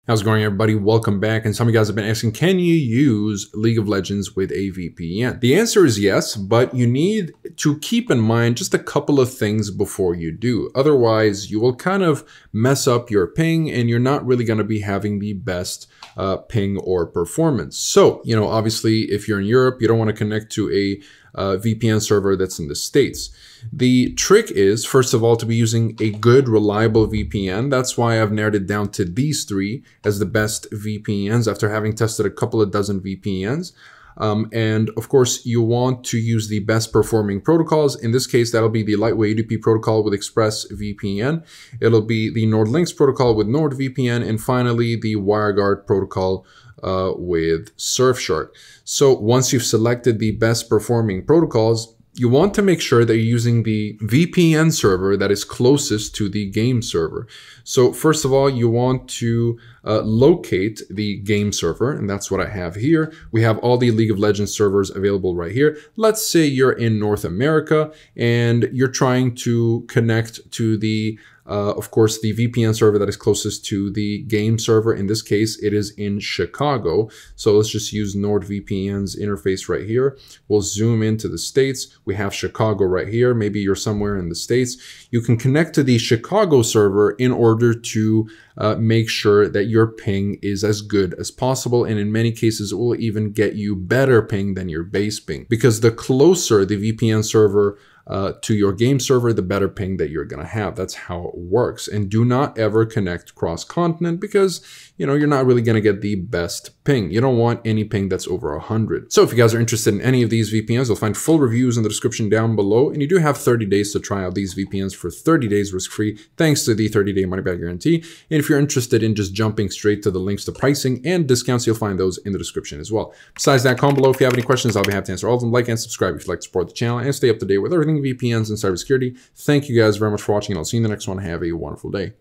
How's it going, everybody? Welcome back. And some of you guys have been asking, can you use League of Legends with a VPN? The answer is yes, but you need to keep in mind just a couple of things before you do. Otherwise, you will kind of mess up your ping and you're not really going to be having the best ping or performance. So, obviously, if you're in Europe, you don't want to connect to a VPN server that's in the States. The trick is, first of all, to be using a good, reliable VPN. That's why I've narrowed it down to these three as the best VPNs after having tested a couple of dozen VPNs. And of course, you want to use the best performing protocols. In this case, that'll be the lightweight UDP protocol with ExpressVPN. It'll be the NordLynx protocol with NordVPN, and finally the WireGuard protocol with Surfshark. So once you've selected the best performing protocols, you want to make sure that you're using the VPN server that is closest to the game server. So first of all, you want to locate the game server, and that's what I have here. We have all the League of Legends servers available right here. Let's say you're in North America and you're trying to connect to the of course, the VPN server that is closest to the game server. In this case, it is in Chicago. So let's just use NordVPN's interface right here. We'll zoom into the States. We have Chicago right here. Maybe you're somewhere in the States. You can connect to the Chicago server in order to make sure that your ping is as good as possible. And in many cases, it will even get you better ping than your base ping. Because the closer the VPN server to your game server, the better ping that you're going to have. That's how it works. And do not ever connect cross-continent because, you're not really going to get the best ping. You don't want any ping that's over 100. So if you guys are interested in any of these VPNs, you'll find full reviews in the description down below. And you do have 30 days to try out these VPNs for 30 days risk-free, thanks to the 30-day money-back guarantee. And if you're interested in just jumping straight to the links to pricing and discounts, you'll find those in the description as well. Besides that, comment below if you have any questions. I'll be happy to answer all of them. Like and subscribe if you'd like to support the channel and stay up to date with everything VPNs and cybersecurity. Thank you guys very much for watching, and I'll see you in the next one. Have a wonderful day.